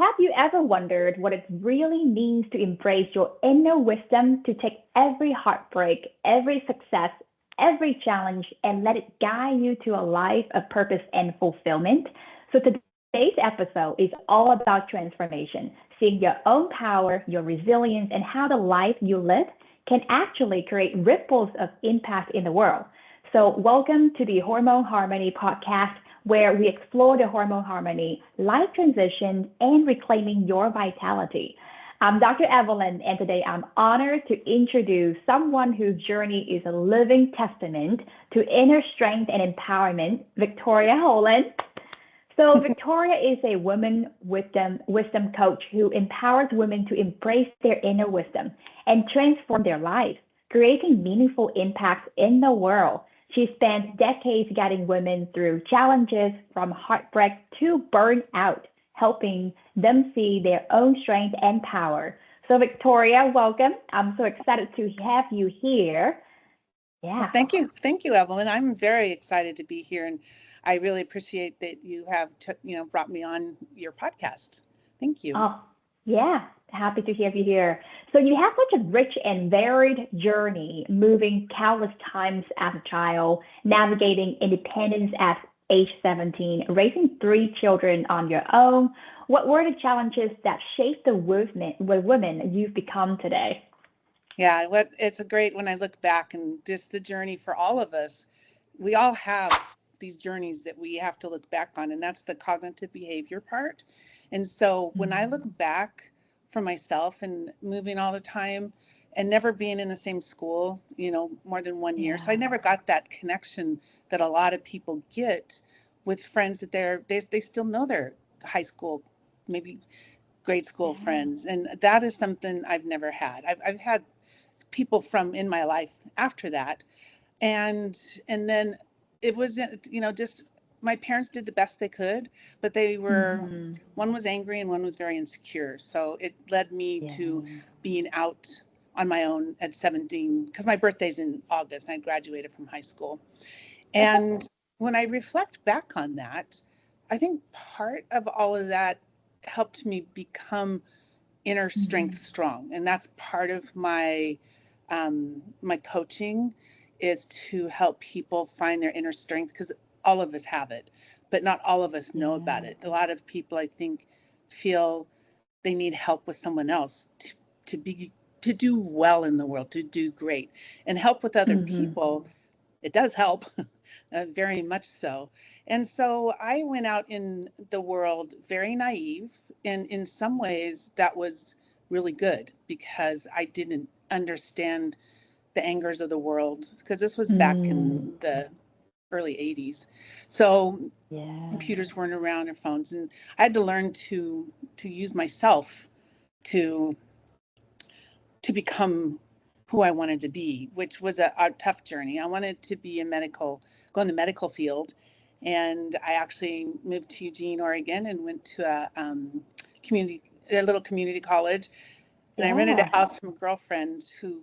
Have you ever wondered what it really means to embrace your inner wisdom, to take every heartbreak, every success, every challenge, and let it guide you to a life of purpose and fulfillment? So, today's episode is all about transformation, seeing your own power, your resilience, and how the life you live can actually create ripples of impact in the world. So, welcome to the Hormone Harmony podcast, where we explore the hormone harmony, life transitions, and reclaiming your vitality. I'm Dr. Evelyn, and today I'm honored to introduce someone whose journey is a living testament to inner strength and empowerment, Victoria Hollen. So, Victoria is a woman wisdom coach who empowers women to embrace their inner wisdom and transform their lives, creating meaningful impacts in the world. She spent decades guiding women through challenges from heartbreak to burnout, helping them see their own strength and power. So, Victoria, welcome. I'm so excited to have you here. Well, Yeah. thank you, Evelyn. I'm very excited to be here, and I really appreciate that you have, brought me on your podcast. Thank you. Oh, yeah. Happy to have you here. So, you have such a rich and varied journey, moving countless times as a child, navigating independence at age 17, raising three children on your own. What were the challenges that shaped the women you've become today? Yeah, it's a great when I look back and just the journey for all of us. We all have these journeys that we have to look back on, and that's the cognitive behavior part. And so when I look Mm, back for myself and moving all the time and never being in the same school, more than 1 year. So I yeah. never got that connection that a lot of people get with friends that they still know their high school, maybe grade school Yeah. friends. And that is something I've never had. I've had people from in my life after that, and then it was just my parents did the best they could, but they were Mm-hmm. one was angry and one was very insecure, so it led me to Yeah. being out on my own at 17 because my birthday's in August and I graduated from high school. Okay. And when I reflect back on that, I think part of all of that helped me become inner Mm-hmm. strength strong, and that's part of my coaching is to help people find their inner strength because all of us have it, but not all of us know about Yeah. it. A lot of people, I think, feel they need help with someone else to do well in the world, to do great, and help with other Mm-hmm. people. It does help, very much so. And so I went out in the world very naive, and in some ways that was really good because I didn't understand the angers of the world because this was back Mm. in the early 80s. So Yeah. computers weren't around or phones, and I had to learn to use myself to to become who I wanted to be, which was a tough journey. I wanted to be go in the medical field. And I actually moved to Eugene, Oregon, and went to community, a little community college. And I rented a Yeah. house from a girlfriend who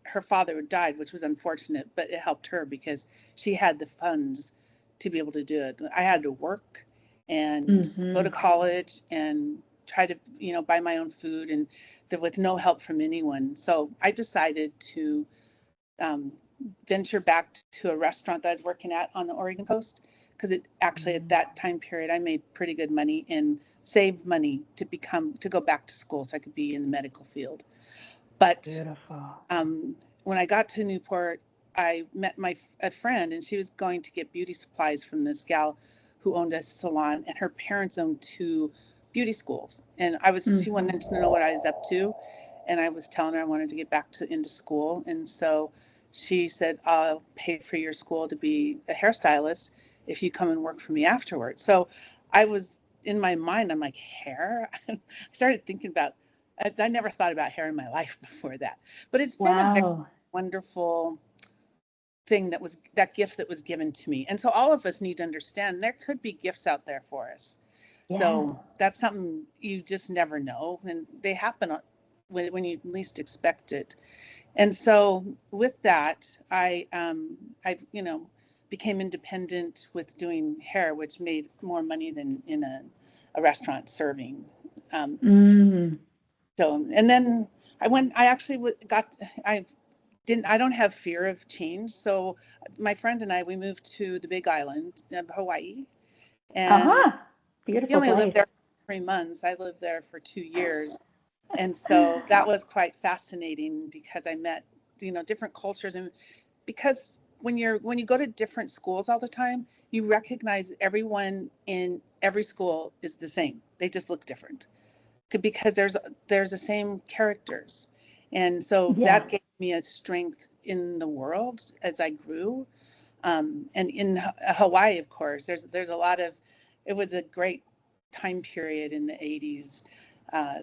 her father died, which was unfortunate, but it helped her because she had the funds to be able to do it. I had to work and go Mm-hmm. to college and try to, buy my own food and with no help from anyone. So I decided to um, venture back to a restaurant that I was working at on the Oregon coast because it actually at that time period I made pretty good money and saved money to go back to school so I could be in the medical field. But Beautiful. when I got to Newport, I met a friend, and she was going to get beauty supplies from this gal who owned a salon, and her parents owned two beauty schools. And she Mm-hmm. wanted to know what I was up to, and I was telling her I wanted to get back into school, and so she said, "I'll pay for your school to be a hairstylist if you come and work for me afterwards." So I was in my mind, I'm like, hair. I started thinking about. I never thought about hair in my life before that, but it's been a very Wow. wonderful that gift that was given to me. And so all of us need to understand there could be gifts out there for us. Yeah. So that's something you just never know, and they happen when you least expect it. And so with that, I became independent with doing hair, which made more money than in a restaurant serving. Mm. So, and then I actually I don't have fear of change. So my friend and I, we moved to the Big Island of Hawaii, and Uh-huh. he Beautiful only lived place. there for 3 months. I lived there for 2 years. And so that was quite fascinating because I met, different cultures. And because when you go to different schools all the time, you recognize everyone in every school is the same. They just look different because there's the same characters. And so Yeah. that gave me a strength in the world as I grew. And in Hawaii, of course, there's a lot of, it was a great time period in the 80s. Uh,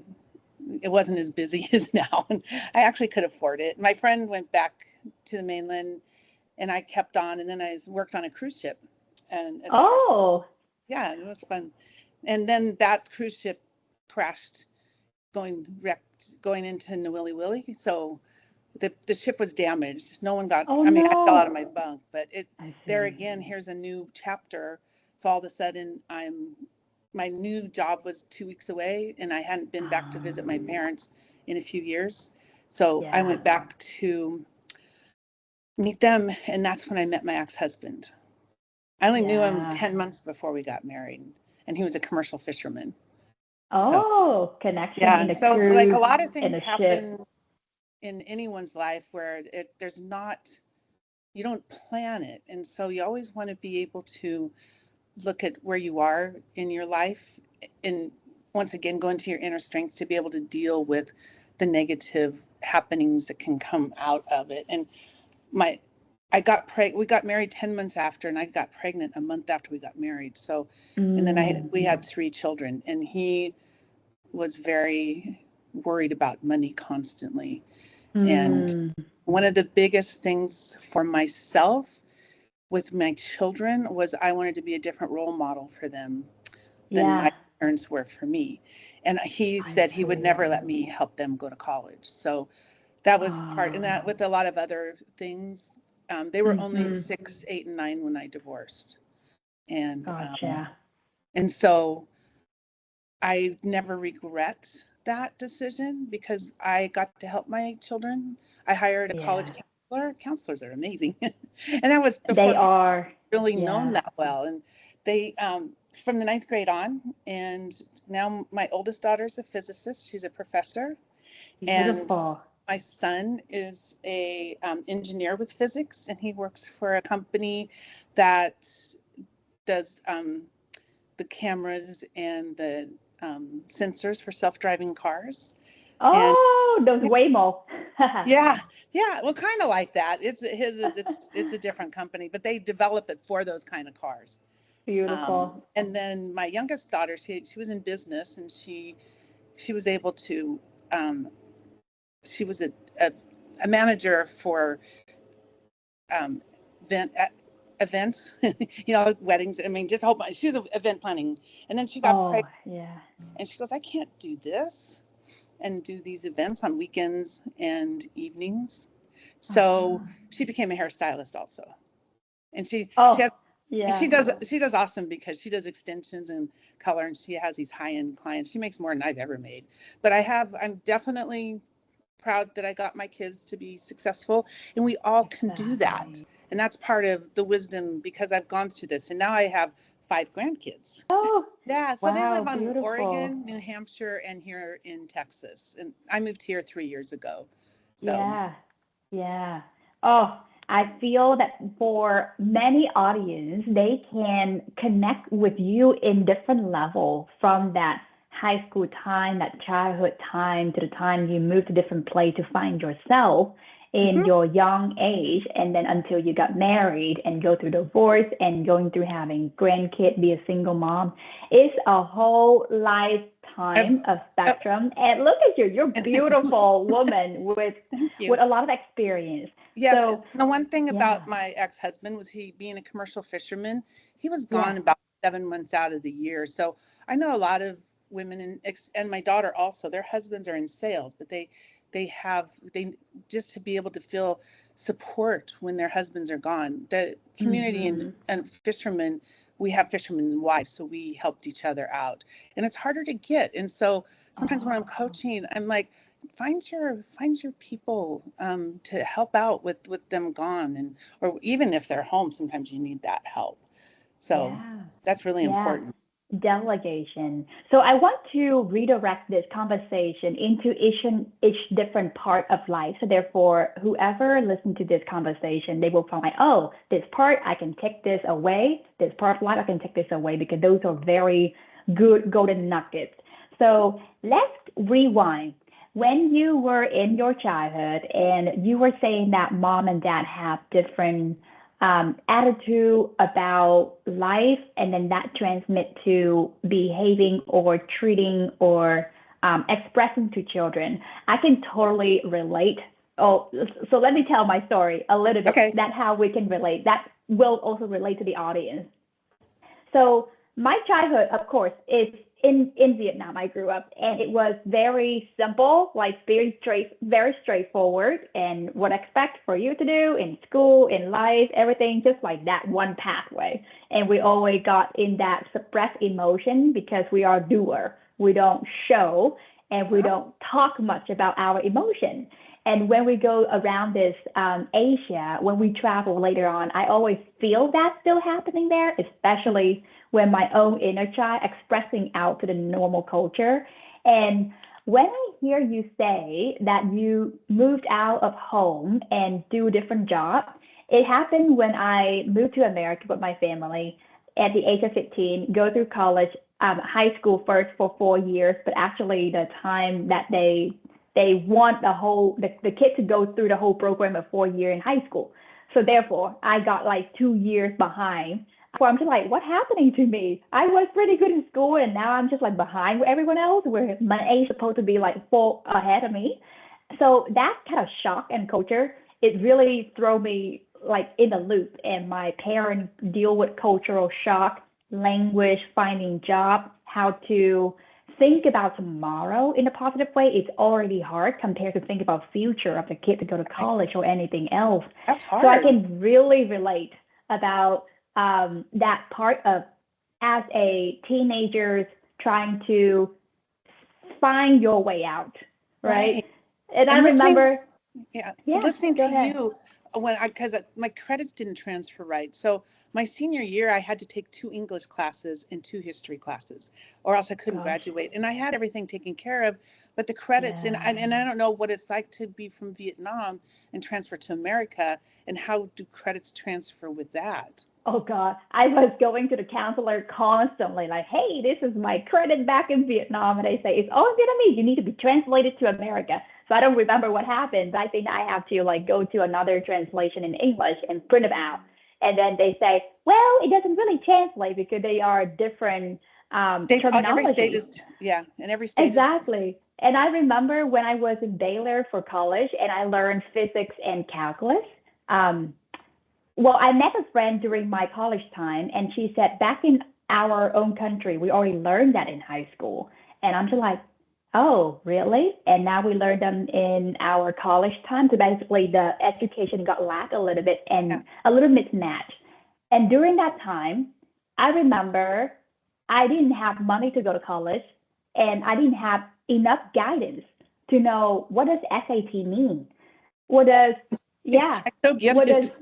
it wasn't as busy as now. And I actually could afford it. My friend went back to the mainland and I kept on. And then I worked on a cruise ship. And as a first, Oh. yeah, it was fun. And then that cruise ship crashed going into Nawili Willie. So the ship was damaged. No one got, Oh I mean, I fell out no. of my bunk, but I there see. again, here's a new chapter. So all of a sudden my new job was 2 weeks away and I hadn't been back to visit my parents in a few years. So I Yeah. went back to meet them. And that's when I met my ex-husband. I only knew him Yeah. 10 months before we got married, and he was a commercial fisherman. So Oh, connection in yeah, the so like a cruise, lot of in things the ship. happen in anyone's life where there's not, you don't plan it. And so you always want to be able to look at where you are in your life and once again go into your inner strength to be able to deal with the negative happenings that can come out of it. And my we got married 10 months after, and I got pregnant a month after we got married. So, and then Mm. we had 3 children, and he was very worried about money constantly. And Mm. one of the biggest things for myself with my children was I wanted to be a different role model for them than my Yeah. parents were for me. And he I said he would see. never let me help them go to college. So that was part, and Oh. that with a lot of other things. They were only Mm-hmm. 6, 8, and 9 when I divorced. And Gotcha. and so I never regret that decision because I got to help my children. I hired a college Yeah. counselor. Counselors are amazing. And that was They before people are. really known Yeah. that well. And they, from the ninth grade on, and now my oldest daughter is a physicist. She's a professor. And Beautiful. my son is a engineer with physics, and he works for a company that does the cameras and the sensors for self-driving cars. And Oh, those Waymo. yeah, yeah, well, kind of like that. It's a different company, but they develop it for those kind of cars. Beautiful. And then my youngest daughter, she was in business, and she was able to she was a, a manager for um, event, events, weddings. I mean, just a whole bunch. She was event planning, and then she got Oh, pregnant, yeah. and she goes, "I can't do this and do these events on weekends and evenings." So Uh-huh. she became a hairstylist also, and she Oh, has. yeah. She does awesome because she does extensions and color, and she has these high end clients. She makes more than I've ever made. But I'm definitely proud that I got my kids to be successful, and we all can do that. Exactly. And that's part of the wisdom because I've gone through this, and now I have 5 grandkids. Oh, Yeah, so they wow, live on beautiful. Oregon, New Hampshire, and here in Texas. And I moved here 3 years ago. So, Yeah. Yeah. Oh, I feel that for many audience, they can connect with you in different level from that high school time, that childhood time to the time you move to different place to find yourself in mhm. your young age and then until you got married and go through divorce and going through having grandkid, be a single mom. It's a whole I've, lifetime of uh, spectrum. And look at you, you're a beautiful woman thank with you. a lot of experience. Yes, So, the one thing yeah, about my ex-husband was he being a commercial fisherman, he was yeah, gone about 7 months out of the year. So I know a lot of women, and my daughter also, their husbands are in sales, but they just to be able to feel support when their husbands are gone. The community and fishermen, we have fishermen wives, so we helped each other out, and it's harder to get. And so sometimes when I'm coaching, I'm like, find your people to help out with them gone, and or even if they're home, sometimes you need that help. So Yeah. that's really Yeah. important. Delegation. So I want to redirect this conversation into each different part of life. So therefore, whoever listens to this conversation, they will find, oh, this part I can take this away. This part of life I can take this away because those are very good golden nuggets. So let's rewind. When you were in your childhood and you were saying that mom and dad have different attitude about life, and then that transmit to behaving or treating or expressing to children. I can totally relate. Oh, so let me tell my story a little bit. Okay. That's how we can relate. That will also relate to the audience. So my childhood, of course, is in Vietnam. I grew up, and it was very simple, like very straightforward, and what I expect for you to do in school, in life, everything, just like that one pathway. And we always got in that suppressed emotion because we are doer. We don't show, and we don't talk much about our emotion. And when we go around this Asia, when we travel later on, I always feel that still happening there, especially when my own inner child expressing out to the normal culture. And when I hear you say that you moved out of home and do a different job, it happened when I moved to America with my family at the age of 15, go through college, high school first for 4 years, but actually the time that they want the kid to go through the whole program of 4 year in high school. So therefore, I got like 2 years behind. Where I'm just like, what's happening to me? I was pretty good in school, and now I'm just like behind with everyone else, where my age is supposed to be like four ahead of me. So that kind of shock and culture, it really throw me like in the loop. And my parents deal with cultural shock, language, finding job, how to think about tomorrow in a positive way. It's already hard compared to think about future of the kid to go to college or anything else. That's So I hard. can really relate about that part of as a teenagers trying to find your way out, right? Right. And I And listening, remember, yeah, yeah, listening go to ahead. you when because my credits didn't transfer right. So my senior year, I had to take 2 English classes and 2 history classes, or else I couldn't Gosh, graduate. And I had everything taken care of, but the credits, and yeah. and I don't know what it's like to be from Vietnam and transfer to America, and how do credits transfer with that? Oh God, I was going to the counselor constantly, like, hey, this is my credit back in Vietnam. And they say, it's all Vietnamese. You need to be translated to America. So I don't remember what happened, but I think I have to like go to another translation in English and print them out. And then they say, well, it doesn't really translate because they are different States, every state terminology. is, yeah, and every state is different. Exactly. And I remember when I was in Baylor for college and I learned physics and calculus. Um, well, I met a friend during my college time, and she said, back in our own country, we already learned that in high school. And I'm just like, oh, really? And now we learn them in our college time. So basically, the education got lack a little bit Yeah. and a little mismatched. And during that time, I remember I didn't have money to go to college, and I didn't have enough guidance to know what does SAT mean? What does, yeah, I so get what does it.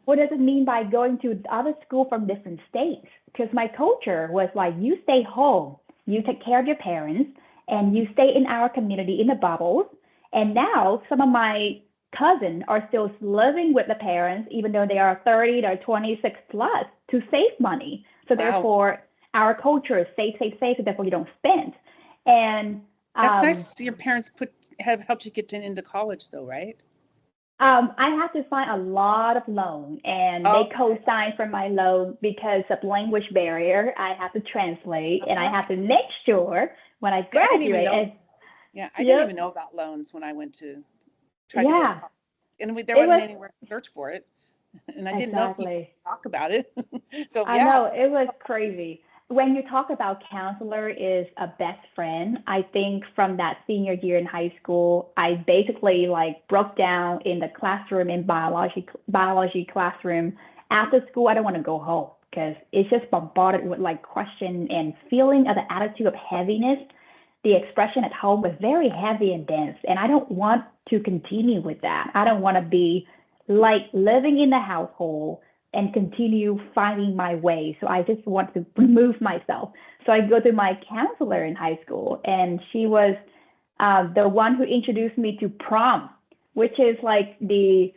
what does it mean by going to other school from different states? Because my culture was like, you stay home, you take care of your parents, and you stay in our community in the bubbles. And now some of my cousins are still living with the parents, even though they are 30 or 26 plus, to save money. So Wow. therefore, our culture is save, save, save, so therefore you don't spend. And That's um, nice. Your parents have helped you get into college, though, right? I had to find a lot of loan, and they Okay. co-signed for my loan because of language barrier. I have to translate, and I have to Okay. make sure when I See, I didn't even graduate. know. And Yeah, I didn't even yep, know about loans when I went to tried to go to yeah, college, and there it wasn't was anywhere to search for it, and I didn't know people exactly. talk about it. So I yeah, know it was crazy. when you talk about counselor is a best friend, I think from that senior year in high school, I basically like broke down in the classroom in biology classroom. After school, I don't want to go home because it's just bombarded with like question and feeling of the attitude of heaviness. The expression at home was very heavy and dense, and I don't want to continue with that. I don't want to be like living in the household and continue finding my way. So I just want to remove myself. So I go to my counselor in high school, and she was the one who introduced me to prom, which is like the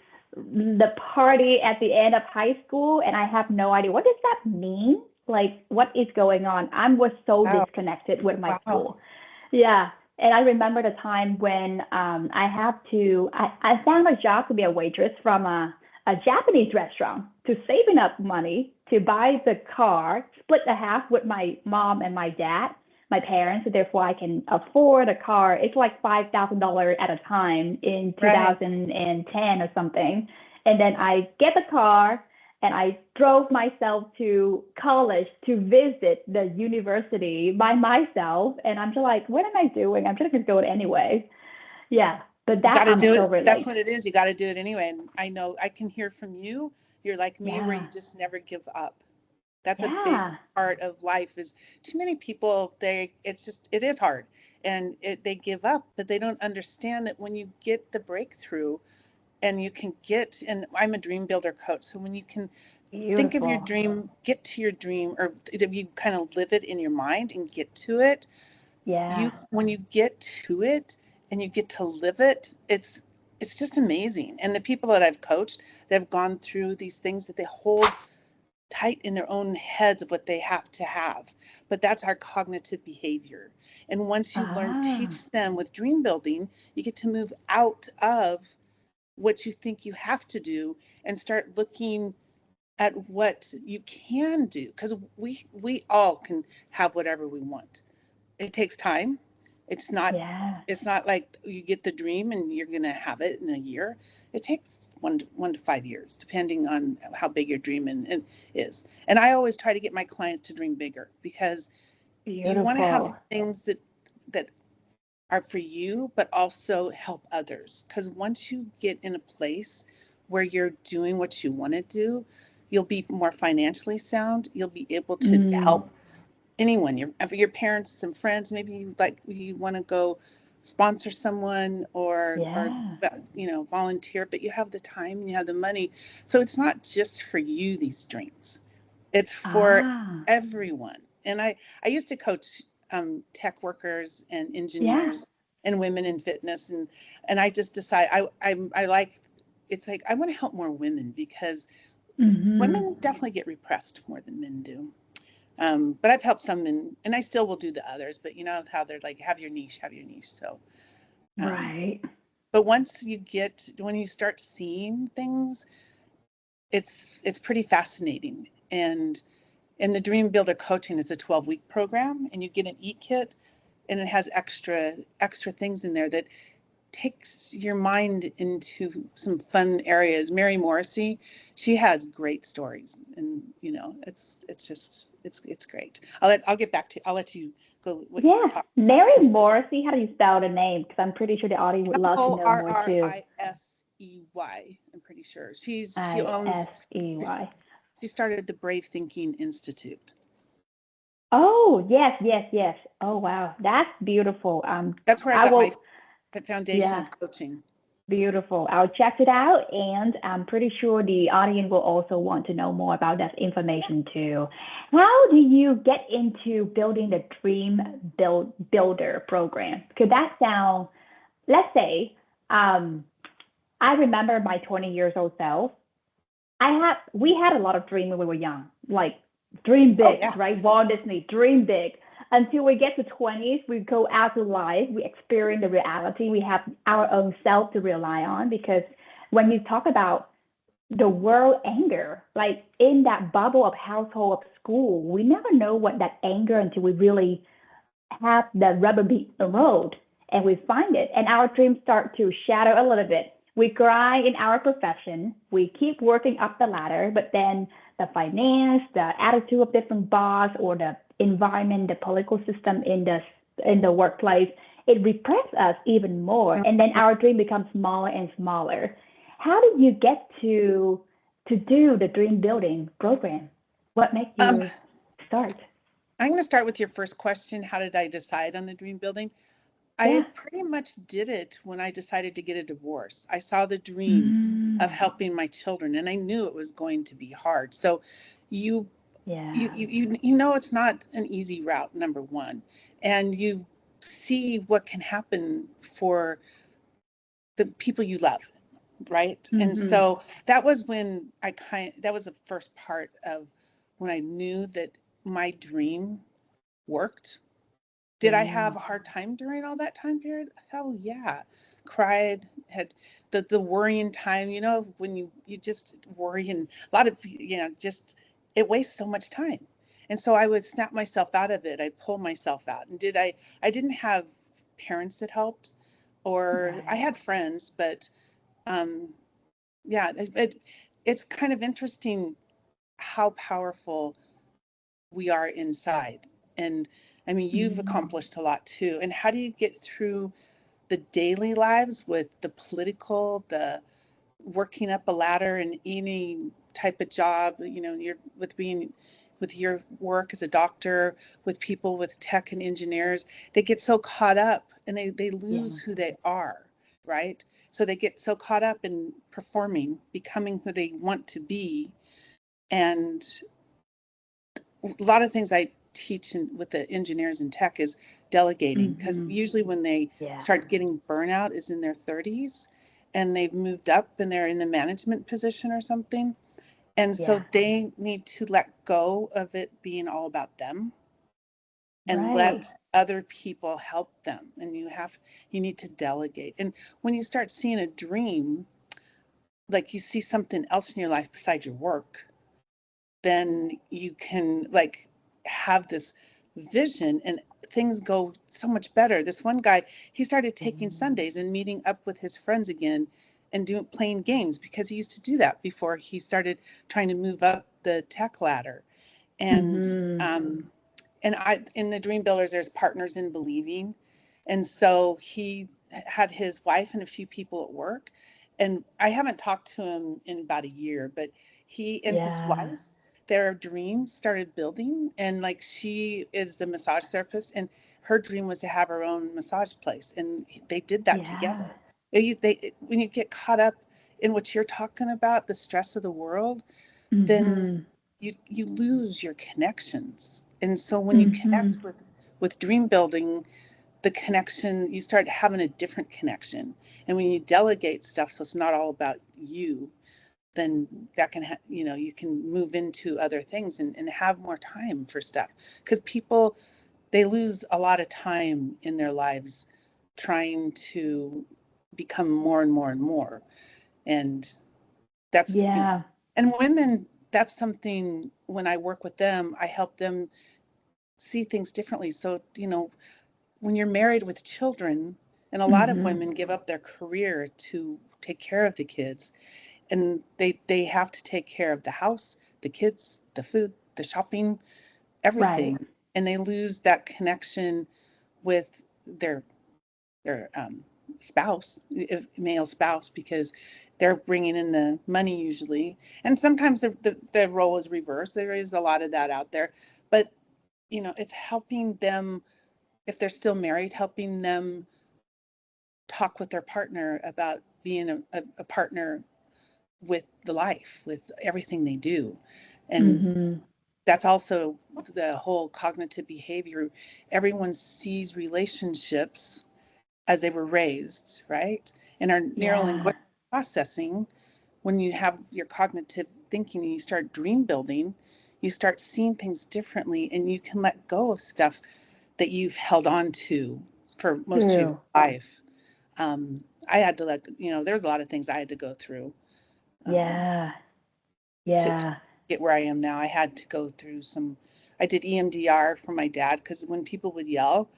party at the end of high school, and I have no idea what does that mean. Like, what is going on? I was so Wow. disconnected with my Wow. school. Yeah. And I remember the time when I found a job to be a waitress from a Japanese restaurant to save enough money to buy the car, split the half with my mom and my dad, my parents, so therefore I can afford a car. It's like $5,000 at a time in Right. 2010 or something. And then I get the car and I drove myself to college to visit the university by myself. And I'm just like, what am I doing? I'm just going to go anyway. Yeah. But You got that to I'm do so it. That's relate. what it is. You got to do it anyway. And I know I can hear from you. You're like me, where you Yeah. just never give up. That's a big Yeah. part of life. Is too many people, it is hard, and they give up, but they don't understand that when you get the breakthrough, and you can get, and I'm a dream builder coach, so when you can think of your Beautiful. dream, get to your dream, or if you kind of live it in your mind and get to it, Yeah. you when you get to it and you get to live it, it's just amazing. And the people that I've coached that have gone through these things that they hold tight in their own heads of what they have to have, but that's our cognitive behavior. And once you learn, Ah. teach them with dream building, you get to move out of what you think you have to do and start looking at what you can do, because we all can have whatever we want. It takes time. It's not Yeah. it's not like you get the dream and you're going to have it in a year. It takes 1 to 5 years, depending on how big your dream and is. And I always try to get my clients to dream bigger, because you want to have Beautiful. things that are for you, but also help others. Because once you get in a place where you're doing what you want to do, you'll be more financially sound. You'll be able to Mm. help anyone, your parents and friends. Maybe you want to go sponsor someone, or Yeah. volunteer, but you have the time and you have the money. So it's not just for you, these dreams. It's for Ah. everyone. And I used to coach tech workers and Yeah. engineers and women in fitness, and I just decided I like, it's like I want to help more women, because Mm-hmm. women definitely get repressed more than men do. But I've helped some, and I still will do the others. But you know how they're like, have your niche. So, um, Right. but when you start seeing things, it's pretty fascinating. And the Dream Builder coaching is a 12-week program, and you get an e-kit, and it has extra things in there that takes your mind into some fun areas. Mary Morrissey, she has great stories, and it's just it's great. I'll let you go what you were Yeah. talking. Mary Morrissey, how do you spell the name? Because I'm pretty sure the audience would love to know more too. Morrisey. I'm pretty sure she owns. Isey. She started the Brave Thinking Institute. Oh, yes, yes, yes. Oh, wow. That's beautiful. That's where I I got my will, foundation yeah, of coaching. beautiful. I'll check it out, and I'm pretty sure the audience will also want to know more about that information too. How do you get into building the Builder program? Could that sound, let's say, um, I remember my 20 years old self. We had a lot of dreams when we were young, like dream Oh big, yeah. right? Walt Disney, dream big. Until we get to 20s, we go out to life, we experience the reality, we have our own self to rely on. Because when you talk about the world anger, like in that bubble of household of school, we never know what that anger until we really have the rubber meet the road and we find it and our dreams start to shadow a little bit. We cry in our profession, we keep working up the ladder, but then the finance, the attitude of different boss, or the environment, the political system in the workplace, it represses us even more, and then our dream becomes smaller and smaller. How did you get to do the dream building program? What made Um, you start? I'm going to start with your first question. How did I decide on the dream building? I Yeah. pretty much did it when I decided to get a divorce. I saw the dream of Mm, helping my children, and I knew it was going to be hard. So you yeah. you know it's not an easy route, number one, and you see what can happen for the people you love, right? And Mm-hmm. so that was when that was the first part of when I knew that my dream worked. Did I have Yeah. a hard time during all that time period? Hell yeah. Cried, had the worrying time, when you just worry, and a lot of, just it wastes so much time. And so I would snap myself out of it. I'd pull myself out. And I didn't have parents that helped, or I Right. had friends, but um yeah, it's kind of interesting how powerful we are inside. And I mean, you've Mm, accomplished a lot too. And how do you get through the daily lives with the political, the working up a ladder in any type of job, you're with being with your work as a doctor, with people with tech and engineers, they get so caught up and they lose yeah. who they are, right? So they get so caught up in performing, becoming who they want to be. And a lot of things I teach with the engineers and tech is delegating, because Mm-hmm. usually when they Yeah. start getting burnout is in their 30s, and they've moved up and they're in the management position or something, and Yeah. so they need to let go of it being all about them and Right. let other people help them. And you need to delegate. And when you start seeing a dream, like you see something else in your life besides your work, then you can like have this vision, and things go so much better. This one guy, he started taking Mm, Sundays and meeting up with his friends again and doing playing games, because he used to do that before he started trying to move up the tech ladder. And mm-hmm. I in the Dream Builders, there's partners in believing, and so he had his wife and a few people at work, and I haven't talked to him in about a year, but he and his Yeah. wife, their dreams started building, and like she is the massage therapist, and her dream was to have her own massage place, and they did that Yeah. together. When you get caught up in what you're talking about, the stress of the world, then Mm-hmm. you lose your connections. And so when you Mm-hmm. connect with dream building, the connection, you start having a different connection. And when you delegate stuff, so it's not all about you, then that can you can move into other things, and have more time for stuff, because people, they lose a lot of time in their lives trying to become more and more and more. And that's, Yeah. and women, that's something, when I work with them, I help them see things differently. So, when you're married with children, and a lot of Mm-hmm. women give up their career to take care of the kids, and they have to take care of the house, the kids, the food, the shopping, Right. everything, and they lose that connection with their spouse, if male spouse, because they're bringing in the money usually, and sometimes the role is reversed. There is a lot of that out there, but it's helping them, if they're still married, helping them talk with their partner about being a partner with the life, with everything they do. And Mm-hmm. that's also the whole cognitive behavior. Everyone sees relationships as they were raised, right? In our Yeah. neurolinguistic processing, when you have your cognitive thinking and you start dream building, you start seeing things differently, and you can let go of stuff that you've held on to for most of your True. life. I had to there's a lot of things I had to go through um, Yeah. to Yeah. get where I am now. I had to go through I did EMDR for my dad, because when people would yell,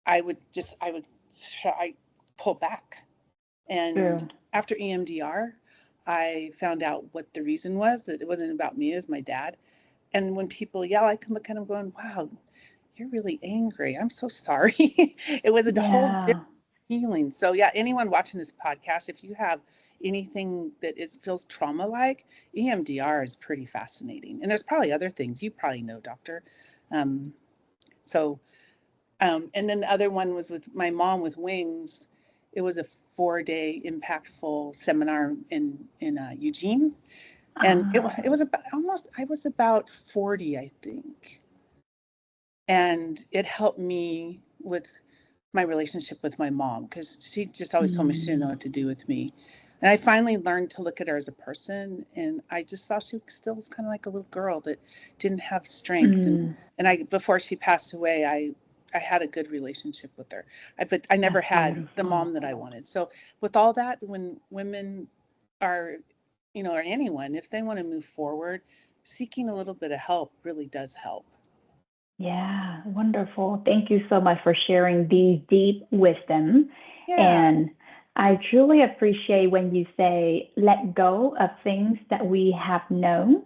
I pull back. And True. after EMDR, I found out what the reason was, that it wasn't about me, it was my dad. And when people yell, I can look at them going, wow, you're really angry. I'm so sorry. It was a whole different Yeah. healing. So yeah, anyone watching this podcast, if you have anything that feels trauma like, EMDR is pretty fascinating. And there's probably other things you probably know, doctor. Um, so, and then the other one was with my mom with wings. It was a 4-day impactful seminar in Eugene. And it was about almost, I was about 40, I think. And it helped me with my relationship with my mom, because she just always told me she didn't know what to do with me. And I finally learned to look at her as a person, and I just thought she still was kind of like a little girl that didn't have strength. And I, before she passed away, I had a good relationship with her. But I never That's had the beautiful. mom that I wanted. So with all that, when women are, or anyone, if they want to move forward, seeking a little bit of help really does help. Yeah, wonderful. Thank you so much for sharing these deep wisdom. Yeah. And I truly appreciate when you say let go of things that we have known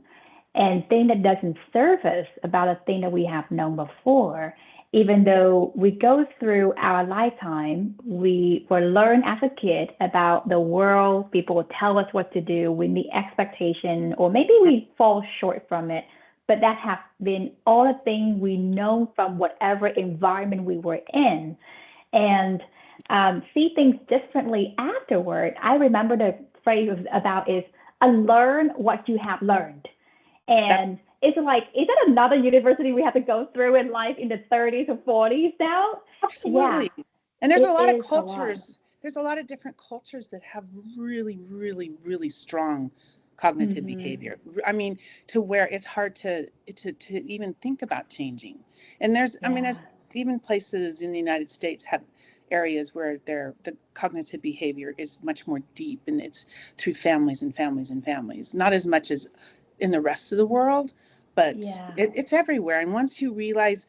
and thing that doesn't serve us about a thing that we have known before. Even though we go through our lifetime, we were learned as a kid about the world, people will tell us what to do, we meet expectation, or maybe we fall short from it. But that have been all the things we know from whatever environment we were in. And see things differently afterward. I remember the phrase about is unlearn what you have learned. That's And it's like, is that another university we have to go through in life in the 30s or 40s now? Yeah, absolutely. And there's a it lot of is a lot. cultures. There's a lot of different cultures that have really, really, really strong cognitive Mm-hmm. behavior. I mean, to where it's hard to even think about changing. And there's Yeah, even places in the United States have areas where the cognitive behavior is much more deep, and it's through families and families and families. Not as much as in the rest of the world, but yeah. it's everywhere. And once you realize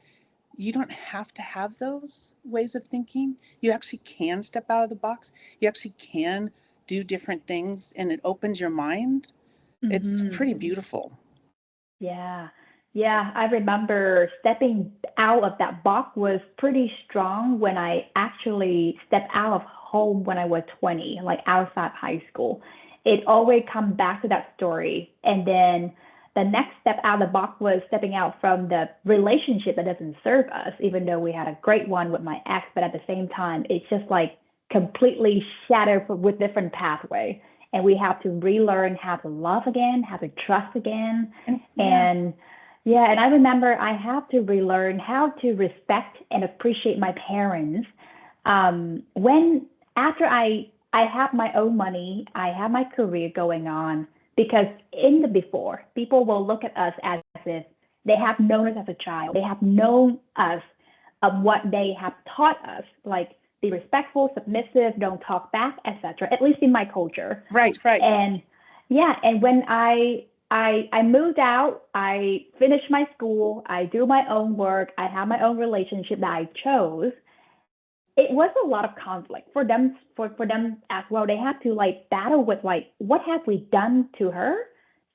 you don't have to have those ways of thinking. You actually can step out of the box. You actually can do different things, and it opens your mind. It's Mm-hmm. pretty beautiful. Yeah. Yeah, I remember stepping out of that box was pretty strong when I actually stepped out of home when I was 20, like outside high school. It always comes back to that story. And then the next step out of the box was stepping out from the relationship that doesn't serve us, even though we had a great one with my ex, but at the same time, it's just like completely shattered with different pathway. And we have to relearn how to love again, how to trust again, And yeah, and yeah, and I remember I have to relearn how to respect and appreciate my parents. When after I have my own money, I have my career going on, because in the before, people will look at us as if they have known us as a child. They have known us of what they have taught us, like be respectful, submissive, don't talk back, etc. At least in my culture. right, right. And yeah, and when I moved out, I finished my school, I do my own work, I have my own relationship that I chose. It was a lot of conflict for them as well. They had to like battle with like what have we done to her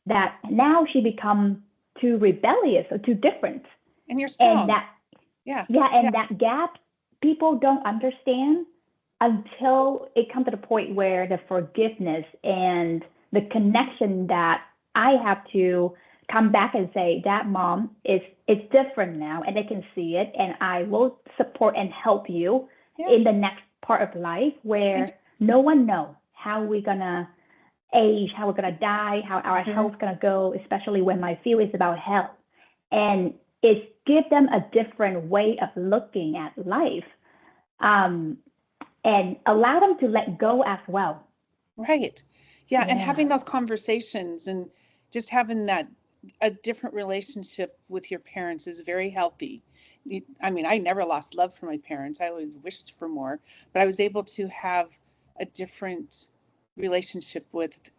that now she become too rebellious or too different. And you're And strong. that Yeah, yeah, yeah, and that gap people don't understand until it comes to the point where the forgiveness and the connection that I have to come back and say that mom is it's different now and they can see it and I will support and help you yeah. in the next part of life And where no one knows how we're gonna age, how we're gonna die, how our mhm. health's gonna go, especially when my field is about health. And it's give them a different way of looking at life, um, and allow them to let go as well. Right. Yeah, and Yeah, having those conversations and just having that a different relationship with your parents is very healthy. I mean, I never lost love for my parents. I always wished for more, but I was able to have a different relationship with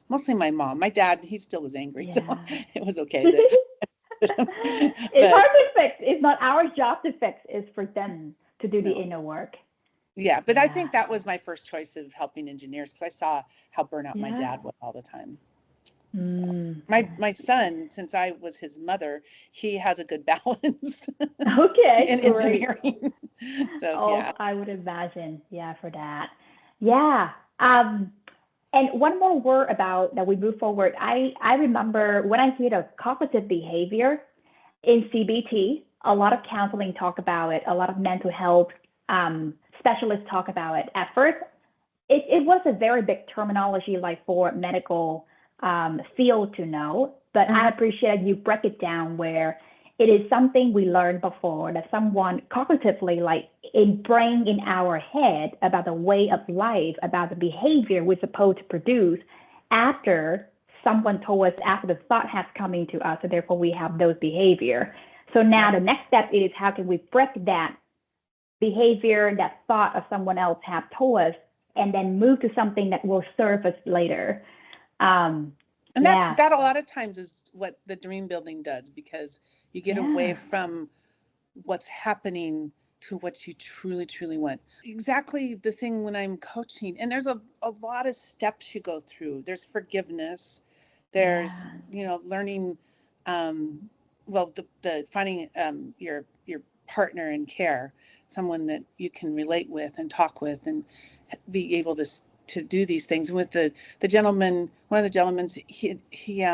mostly my mom. My dad, he still was angry, so yeah. it was okay that. It's But hard to fix. It's not our job to fix. It's for them to do the no, inner work. yeah, but I Yeah, think that was my first choice of helping engineers because I saw how burnout my yeah. dad was all the time. Mm. My son, since I was his mother, he has a good balance Okay, in great. engineering. So Oh, yeah. I would imagine. Yeah, for that. Yeah. And one more word about that we move forward. I remember when I hear of cognitive behavior in CBT, a lot of counseling talk about it, a lot of mental health specialists talk about it. At first, it was a very big terminology like for medical field to know, but I Mhm. appreciate you break it down where it is something we learned before that someone cognitively like ingrained in our head about the way of life, about the behavior we're supposed to produce after someone told us, after the thought has come into us, and therefore we have those behavior. So now Yep. the next step is how can we break that behavior, that thought of someone else have told us, and then move to something that will serve us later. Um, And yeah, that a lot of times is what the dream building does, because you get away yeah, from what's happening to what you truly, truly want. Exactly the thing when I'm coaching, and there's a lot of steps you go through. There's forgiveness, there's, yeah, learning, um, well, the finding your partner in care, someone that you can relate with and talk with and be able to do these things. With the gentleman, one of the gentlemen, he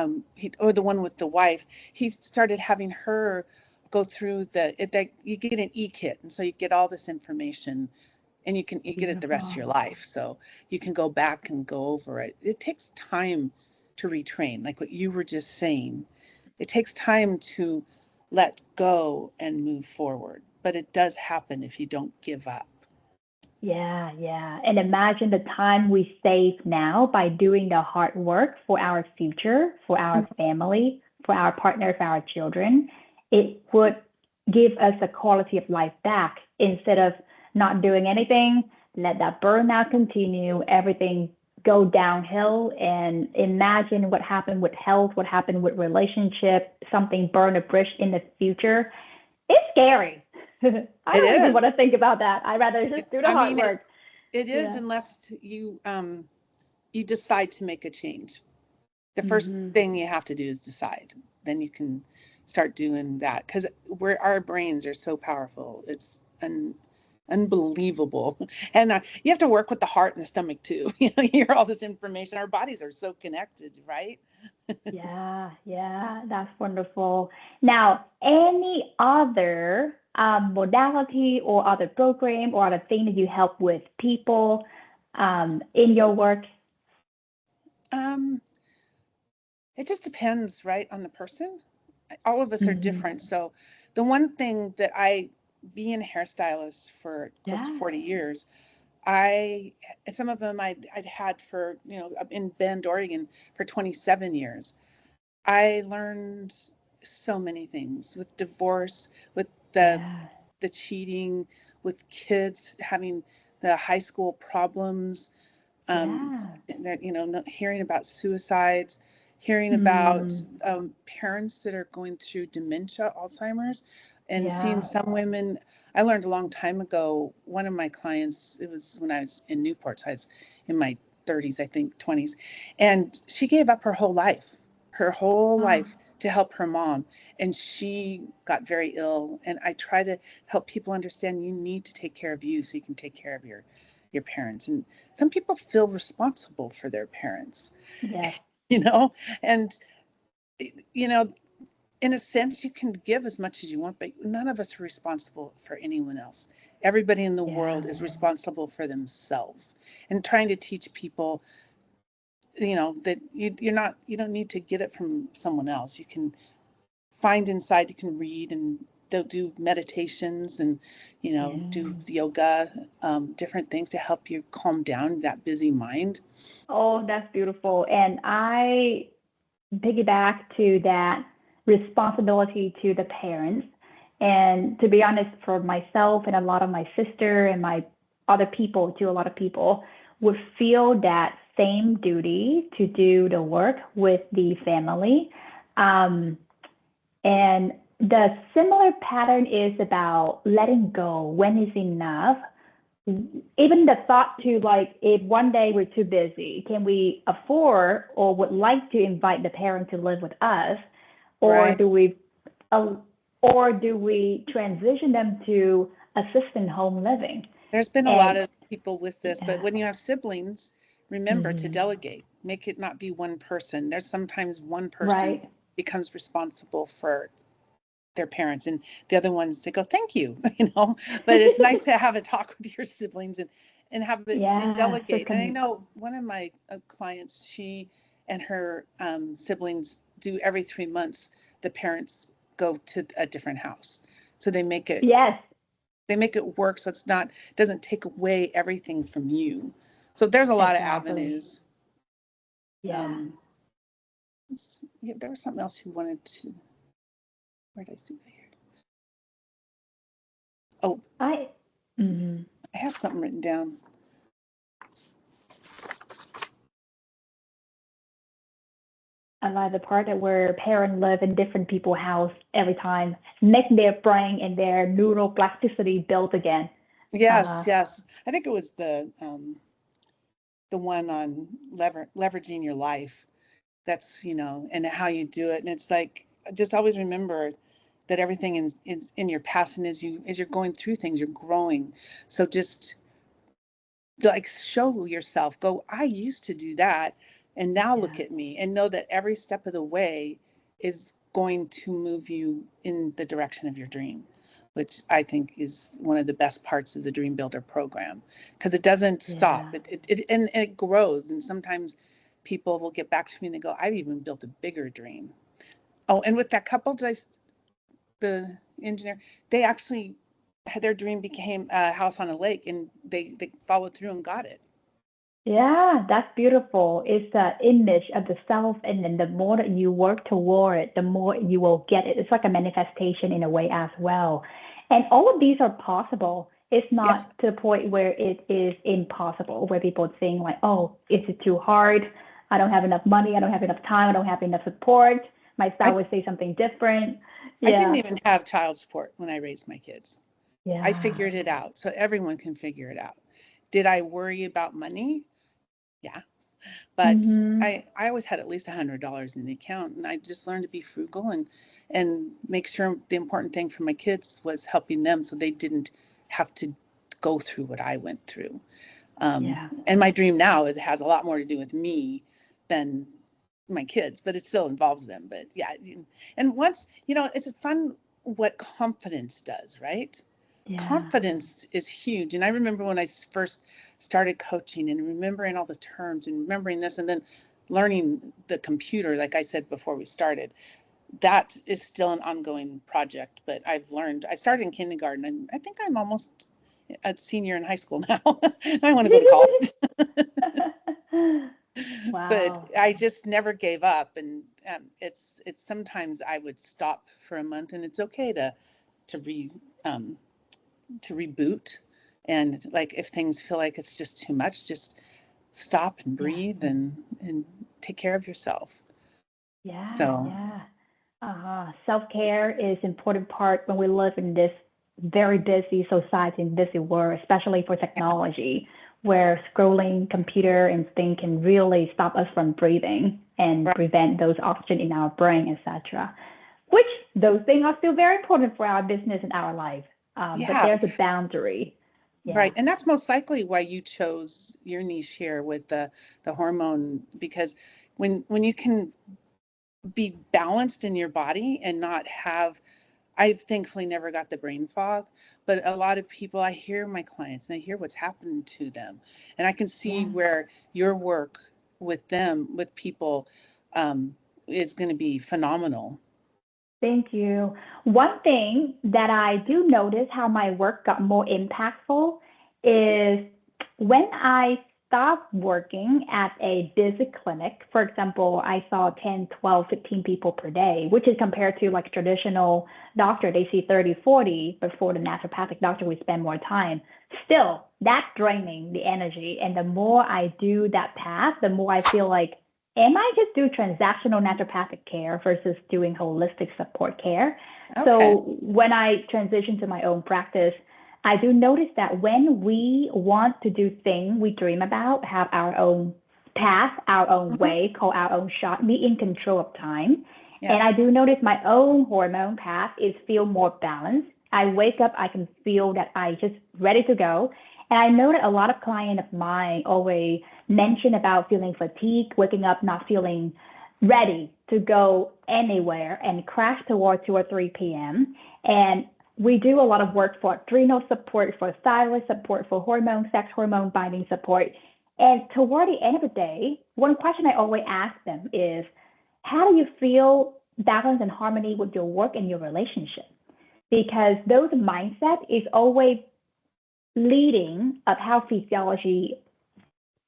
or the one with the wife, he started having her go through that you get an e-kit, and so you get all this information, and you get it the rest of beautiful. your life, so you can go back and go over it. It takes time to retrain, like what you were just saying. It takes time to let go and move forward, but it does happen if you don't give up. Yeah, yeah. And imagine the time we save now by doing the hard work for our future, for our family, for our partner, for our children. It would give us a quality of life back instead of not doing anything, let that burnout continue, everything go downhill, and imagine what happened with health, what happened with relationship, something burn a bridge in the future. It's scary. I It don't even want is. to think about that. I'd rather just do the I hard mean, work. it is, Yeah. unless you decide to make a change. The first Hmm. thing you have to do is decide. Then you can start doing that, because our brains are so powerful. It's unbelievable. And you have to work with the heart and the stomach too. You hear all this information. Our bodies are so connected, right? Yeah, yeah, that's wonderful. Now, any other modality or other program or other thing that you help with people in your work? Um, it just depends, right, on the person. All of us are Hmm. different. So the one thing that being a hairstylist for close to Yeah, 40 years, I some of them I'd had for, in Bend, Oregon for 27 years. I learned so many things with divorce, with yeah, the cheating, with kids having the high school problems, um, yeah. hearing about suicides, hearing about Mm, parents that are going through dementia, Alzheimer's, and seeing yeah. some women. I learned a long time ago, one of my clients, it was when I was in Newport, so I was in my 30s, I think 20s, and she gave up her whole Oh, life to help her mom, and she got very ill. And I try to help people understand, you need to take care of you so you can take care of your parents. And some people feel responsible for their parents, yes. you know, and you know, in a sense, you can give as much as you want, but none of us are responsible for anyone else. Everybody in the world Yeah. is responsible for themselves. And trying to teach people, that you don't need to get it from someone else. You can find inside, you can read, and they'll do meditations and, do Yeah. yoga, different things to help you calm down that busy mind. Oh, that's beautiful. And I piggyback to that responsibility to the parents. And to be honest, for myself and a lot of my sister and my other people, to a lot of people, would feel that same duty to do the work with the family. Um, and the similar pattern is about letting go. When is enough? even the thought to like, if one day we're too busy, can we afford or would like to invite the parent to live with us, or Right. do we, uh, or do we transition them to assistant home living? There's been a lot And of people with this, but yeah, when you have siblings, remember to mhm, delegate. Make it not be one person. There's sometimes one person right, becomes responsible for their parents and the other ones to go thank you, but it's nice to have a talk with your siblings and have it and yeah, so delegate. And I com- know one of my clients, she and her siblings do every 3 months the parents go to a different house, so yes, they make it work so it's not doesn't take away everything from you. So there's a lot of exactly, avenues. yeah, um yeah, there was something else you wanted to, where did I see that here? Oh, I. Mhm. I have something written down. I like the part that where parents live in different people's house every time, make their brain and their neuroplasticity built again. Yes, Uh, yes. I think it was the one on leveraging your life. That's, and how you do it. And it's like, just always remember that everything is in your past, and as you're going through things, you're growing. So just like show yourself, go, I used to do that, and now look yeah, at me, and know that every step of the way is going to move you in the direction of your dream, which I think is one of the best parts of the Dream Builder program, because it doesn't stop. yeah, And it grows. And sometimes people will get back to me and they go, I've even built a bigger dream. Oh, and with that couple that the engineer, they actually had their dream became a house on a lake, and they followed through and got it. yeah. That's beautiful. It's the image of the self, and then the more that you work toward it, the more you will get it. It's like a manifestation in a way as well. And all of these are possible. It's Yes. not to the point where it is impossible, where people think like, oh, is it too hard? I don't have enough money. I don't have enough time. I don't have enough support. My spouse I would say something different. I didn't Yeah, even have child support when I raised my kids. I yeah. figured it out, so everyone can figure it out. Did I worry about money? Yeah, but Mm-hmm. I always had at least $100 in the account, and I just learned to be frugal and make sure the important thing for my kids was helping them, so they didn't have to go through what I went through. Yeah, And my dream now has a lot more to do with me than my kids, but it still involves them. But yeah, and once, it's fun what confidence does, right? yeah, Confidence is huge. And I remember when I first started coaching and remembering all the terms and remembering this, and then learning the computer, like I said before we started, that is still an ongoing project. But I started in kindergarten, and I think I'm almost a senior in high school now. I want to go to college. But wow. I just never gave up, and it's sometimes I would stop for a month, and it's okay to re um, to reboot, and like if things feel like it's just too much, just stop and Yeah, breathe and take care of yourself. yeah, So yeah. Self-care is important part when we live in this very busy society and busy world, especially for technology, where scrolling computer and thing can really stop us from breathing and right, prevent those oxygen in our brain, etc. Which those things are still very important for our business and our life. But yeah, there's a boundary. Yeah, right, and that's most likely why you chose your niche here with the hormone, because when you can be balanced in your body and not have, I've thankfully never got the brain fog, but a lot of people, I hear my clients and I hear what's happened to them. And I can see yeah. where your work with them, with people, um, is going to be phenomenal. Thank you. One thing that I do notice how my work got more impactful is when I stopped working at a busy clinic. For example, I saw 10, 12, 15 people per day, which is compared to like traditional doctor, they see 30, 40, but for the naturopathic doctor, we spend more time. Still, that's draining the energy. And the more I do that path, the more I feel like am I just do transactional naturopathic care versus doing holistic support care? Okay. So when I transitioned to my own practice, I do notice that when we want to do things we dream about, have our own path, our own Hmm. way, call our own shot, be in control of time. And I Yes. do notice my own hormone path is feel more balanced. I wake up, I can feel that I just ready to go. And I know that a lot of clients of mine always mention about feeling fatigued, waking up not feeling ready to go anywhere and crash toward 2 or 3 p.m. And we do a lot of work for adrenal support, for thyroid support, for hormone, sex hormone binding support. And toward the end of the day, one question I always ask them is, how do you feel balance and harmony with your work and your relationship? Because those mindset is always leading of how physiology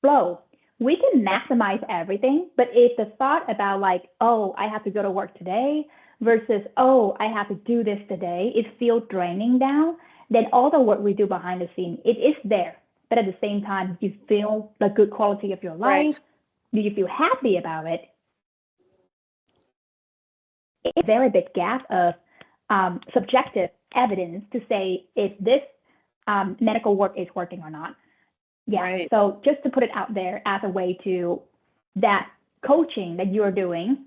flow. We can Right. maximize everything, but if the thought about like, oh, I have to go to work today versus, oh, I have to do this today, it feels draining down, then all the work we do behind the scene, it is there. But at the same time, you feel the good quality of your life. Right. Do you feel happy about it? It's a very big gap of subjective evidence to say if this medical work is working or not. Yeah. Right. So just to put it out there as a way to that coaching that you're doing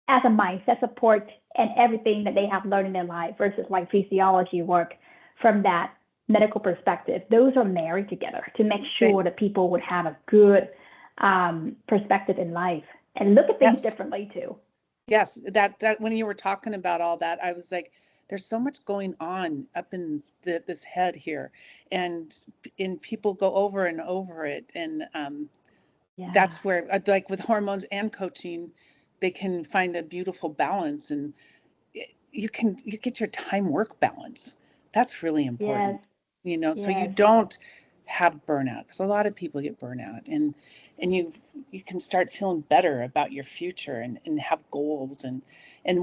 as a mindset support and everything that they have learned in their life versus like physiology work from that medical perspective, those are married together to make They, sure that people would have a good perspective in life and look at things yes. differently too. Yes. That when you were talking about all that, I was like, there's so much going on up in this head here, and people go over and over it, and Yeah. that's where like with hormones and coaching, they can find a beautiful balance, and you get your time work balance. That's really Yes. important, so you Yes. don't have burnout, because a lot of people get burnout, and you can start feeling better about your future, and have goals, and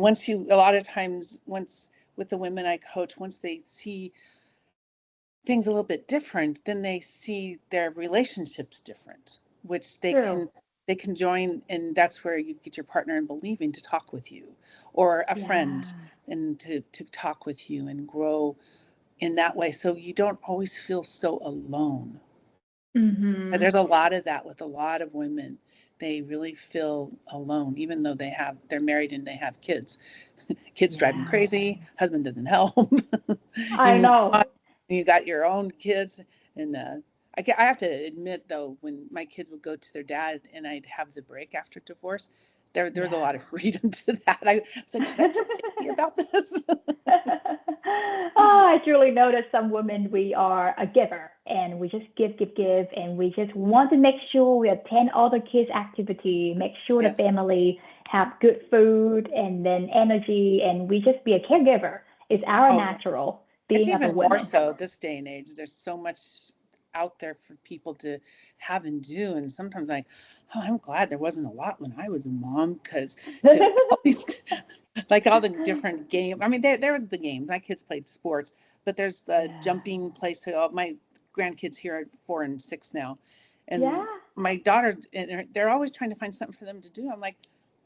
once you a lot of times once with the women I coach, once they see things a little bit different, then they see their relationships different, which True. they can join, and that's where you get your partner in believing to talk with you, or a friend, Yeah. and to talk with you and grow in that way, so you don't always feel so alone. Because Mhm. there's a lot of that with a lot of women. They really feel alone, even though they're married and they have kids. Kids drive them Yeah. crazy. Husband doesn't help. I You know. you got your own kids, and I have to admit though, when my kids would go to their dad and I'd have the break after divorce, there was a Yeah. lot of freedom to that. I was like, should I feel guilty about this? Oh, I truly know that some women, we are a giver and we just give, give, give. And we just want to make sure we attend all the kids' activity, make sure the Yes. family have good food and then energy. And we just be a caregiver. It's our Oh yeah. natural It's being as a even more woman. so this day and age. There's so much out there for people to have and do. And sometimes oh, I'm glad there wasn't a lot when I was a mom, because to all these, like all the different game. I mean, there was the games. My kids played sports, but there's the Yeah. jumping place to go. My grandkids here are 4 and 6 now. Yeah. And my daughter, and they're always trying to find something for them to do. I'm like,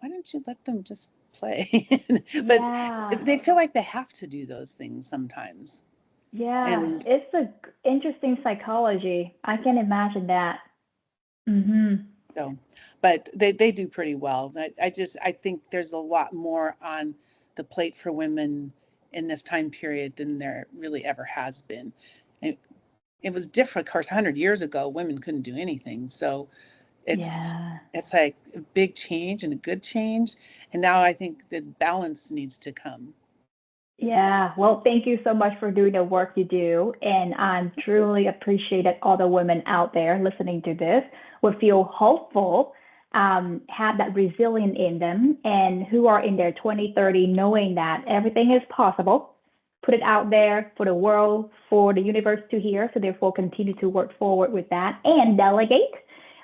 why don't you let them just play? But Yeah. they feel like they have to do those things sometimes. Yeah. And It's a interesting psychology. I can imagine that. Mm-hmm. so, but they do pretty well. I think there's a lot more on the plate for women in this time period than there really ever has been. And it was different, of course. 100 years ago, women couldn't do anything. So it's Yeah. it's like a big change and a good change. And now I think the balance needs to come. Yeah, well, thank you so much for doing the work you do. And I'm truly appreciate that all the women out there listening to this will feel hopeful, have that resilience in them, and who are in their 20, 30, knowing that everything is possible. Put it out there for the world, for the universe to hear. So therefore, continue to work forward with that and delegate.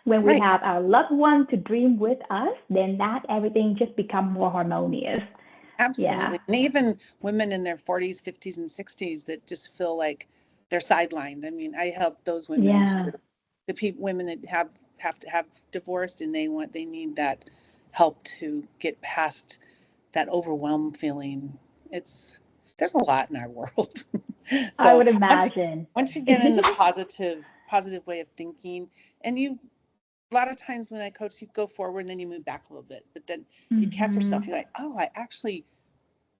When we Right. have our loved one to dream with us, then that everything just become more harmonious. Yeah. Absolutely. And even women in their 40s, 50s, and 60s that just feel like they're sidelined. I mean, I help those women too. Yeah. The women that have to have divorced, and they need that help to get past that overwhelmed feeling. It's there's a lot in our world. I So would imagine. once you get in the positive way of thinking, and you a lot of times when I coach, you go forward and then you move back a little bit, but then you catch yourself. Hmm. You're like, oh,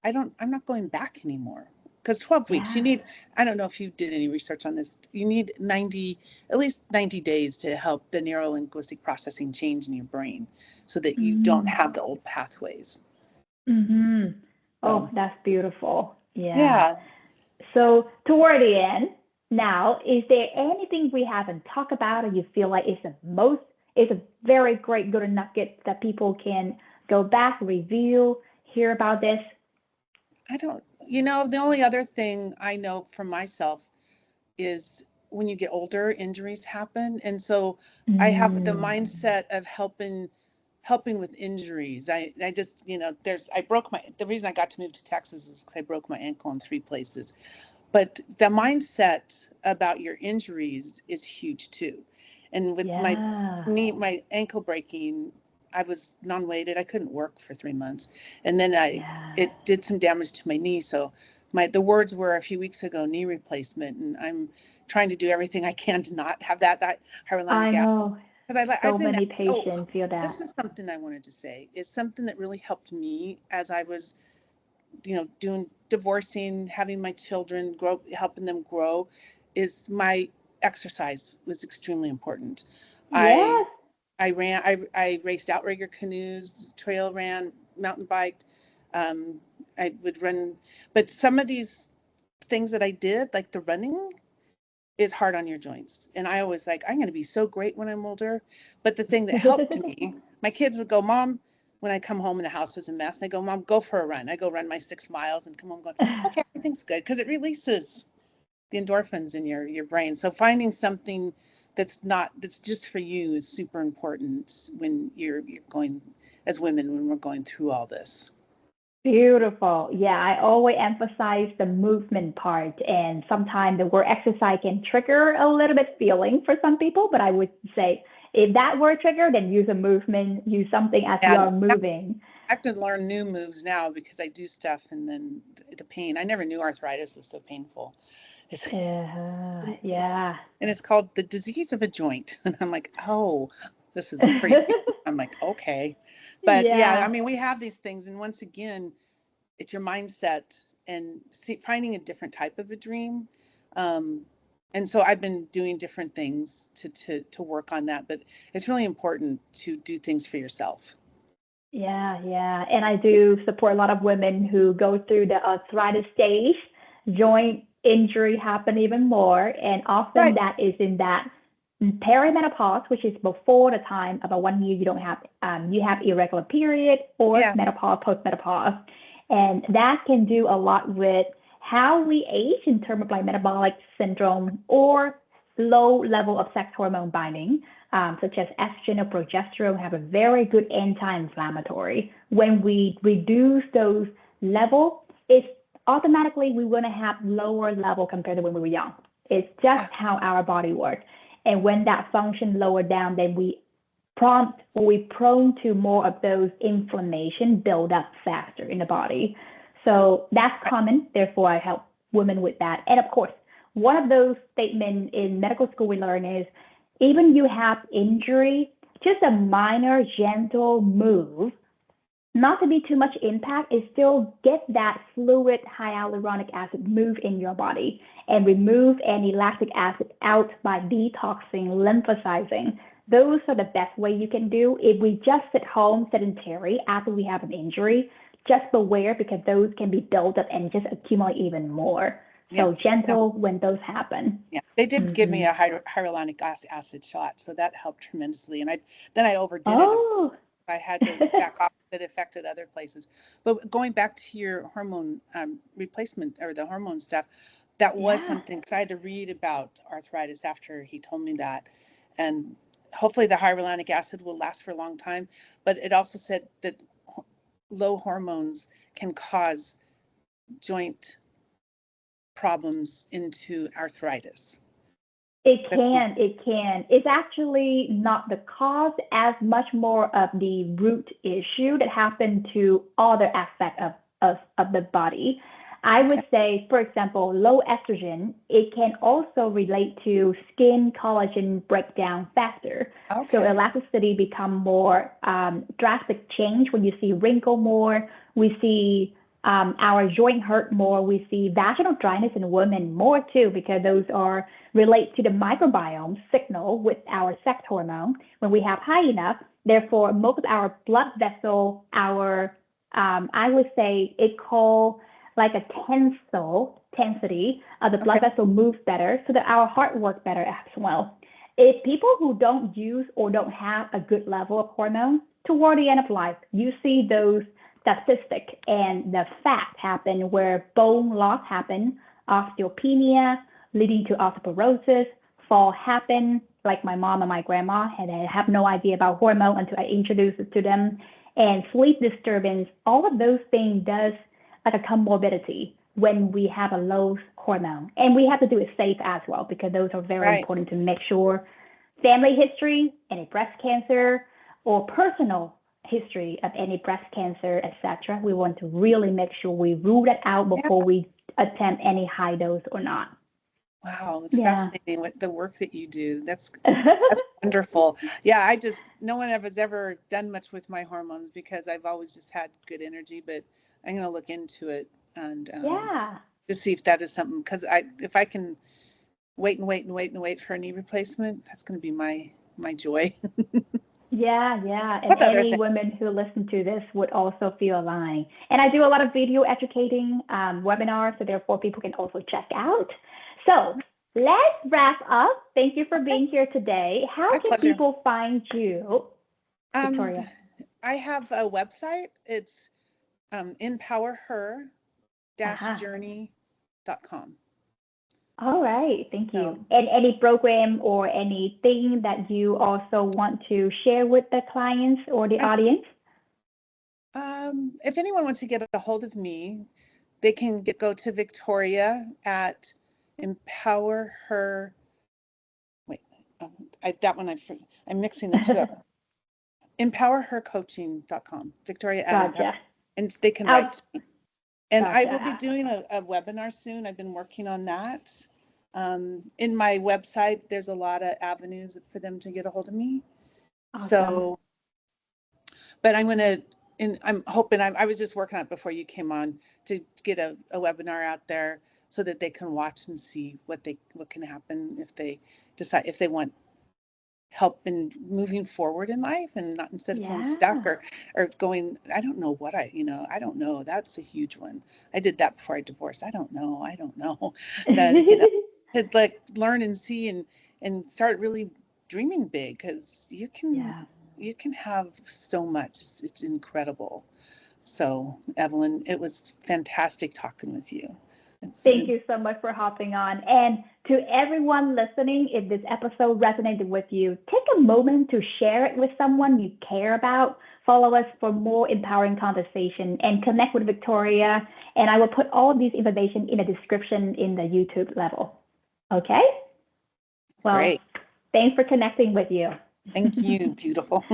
I'm not going back anymore. Because 12 weeks, you Yeah. need, I don't know if you did any research on this, you need at least 90 days to help the neuro linguistic processing change in your brain so that you don't Mm. have the old pathways. Hmm. Oh, So, that's beautiful. Yeah. yeah, So toward the end, now, is there anything we haven't talked about or you feel like is a very great good nugget that people can go back, review, hear about this? the only other thing I know from myself is when you get older, injuries happen. And so I have the Mm. mindset of helping with injuries. I just, I broke the reason I got to move to Texas is because I broke my ankle in 3 places. But the mindset about your injuries is huge too. And with Yeah. my ankle breaking, I was non-weighted. I couldn't work for 3 months. And then Yeah. it did some damage to my knee. So the words were a few weeks ago, knee replacement. And I'm trying to do everything I can to not have that I hyaluronic acid. know Because so I've been, many oh, patients feel this that. is something I wanted to say. It's something that really helped me as I was doing divorcing, having my children grow, helping them grow, is my exercise was extremely important. I Yes. I raced outrigger canoes, trail ran, mountain biked. Um, I would run, but some of these things that I did, like the running, is hard on your joints. And I always I'm going to be so great when I'm older. But the thing that helped me, my kids would go, Mom, when I come home and the house was a mess, and they go, Mom, go for a run. I go run my 6 miles and come home going, okay, everything's good. Because it releases the endorphins in your brain. So finding something that's just for you is super important when you're going as women, when we're going through all this. Beautiful. Yeah, I always emphasize the movement part, and sometimes the word exercise can trigger a little bit feeling for some people, but I would say if that word trigger, then use a movement, use something as you are And moving. I have to learn new moves now because I do stuff and then the pain. I never knew arthritis was so painful. It's it's Yeah. and it's called the disease of a joint. And I'm like, oh, this is pretty. I'm like, okay. But yeah, I Yeah. mean, we have these things. And once again, it's your mindset and finding a different type of a dream. Um, and so I've been doing different things to work on that. But it's really important to do things for yourself. Yeah, yeah. And I do support a lot of women who go through the arthritis stage. Joint injury happen even more. And often Right. that is in that perimenopause, which is before the time, about 1 year you don't have, you have irregular period or Yeah. menopause, postmenopause. And that can do a lot with how we age in terms of like metabolic syndrome or low level of sex hormone binding such as estrogen or progesterone, have a very good anti-inflammatory. When we reduce those levels, it's automatically we want to have lower level compared to when we were young. It's just Yeah. how our body works. And when that function lower down, then we prone to more of those inflammation build up faster in the body. So that's common. Therefore, I help women with that. And of course, one of those statements in medical school we learn is even you have injury, just a minor gentle move, not to be too much impact, is still get that fluid hyaluronic acid move in your body and remove any lactic acid out by detoxing, lymphocyzing. Those are the best way you can do. If we just sit home sedentary after we have an injury, just beware because those can be built up and just accumulate even more. Yeah. So gentle when those happen. Yeah, they did give me Mm-hmm. a hyaluronic acid shot, so that helped tremendously. And I overdid it. Oh, I had to back off. It affected other places. But going back to your hormone replacement or the hormone stuff, that was yeah. something because I had to read about arthritis after he told me that, and hopefully the hyaluronic acid will last for a long time. But it also said that low hormones can cause joint problems into arthritis. It That's can, it can. It's actually not the cause as much more of the root issue that happened to other aspect of the body. I Okay. would say, for example, low estrogen, it can also relate to skin collagen breakdown faster. So Okay. elasticity become more drastic change when you see wrinkle more. We see our joint hurt more. We see vaginal dryness in women more too, because those are relate to the microbiome signal with our sex hormone. When we have high enough, therefore most of our blood vessel, our I would say it called like a tensity of the blood Okay. vessel moves better so that our heart works better as well. If people who don't use or don't have a good level of hormone toward the end of life, you see those statistic and the fact happen where bone loss happen, osteopenia leading to osteoporosis, fall happen, like my mom and my grandma, and I have no idea about hormone until I introduced it to them, and sleep disturbance, all of those things does like a comorbidity when we have a low hormone. And we have to do it safe as well because those are very Right. important to make sure family history, any breast cancer, or personal history of any breast cancer, etc. We want to really make sure we rule that out Yeah. before we attempt any high dose or not. Wow. It's Yeah. fascinating what the work that you do. That's wonderful. Yeah. No one has ever done much with my hormones because I've always just had good energy, but I'm going to look into it and Yeah. to see if that is something, because if I can wait and wait and wait and wait for a knee replacement, that's going to be my joy. Yeah, yeah. And What other any thing? women who listen to this would also feel aligned. And I do a lot of video educating webinars, so therefore people can also check out. So let's wrap up. Thank you for Okay. being here today. How My can pleasure. people find you, Um, Victoria? I have a website. It's Aha. empowerher-journey.com. All right. Thank you. So, And any program or anything that you also want to share with the clients or the I, audience? if anyone wants to get a hold of me, they can go to Victoria at empower her. Wait, that one I'm mixing the two up. Empowerhercoaching.com. Victoria at empower, Gotcha. and they can write Out. to me. And I will be Gotcha. doing a webinar soon. I've been working on that. In my website, there's a lot of avenues for them to get a hold of me. Awesome. So, but I'm going to, and I'm hoping, I was just working on it before you came on to get a webinar out there so that they can watch and see what can happen if they decide, if they want help in moving forward in life and not, instead of feeling stuck Yeah. or going, I don't know what I don't know. That's a huge one. I did that before I divorced. I don't know that, to like learn and see and start really dreaming big, because Yeah. you can have so much. It's incredible. So Evelyn, it was fantastic talking with you. It's Thank you so much for hopping on. And to everyone listening, if this episode resonated with you, take a moment to share it with someone you care about. Follow us for more empowering conversation and connect with Victoria. And I will put all of these information in the description in the YouTube level. Okay? Well, great. thanks for connecting with you. Thank you, beautiful.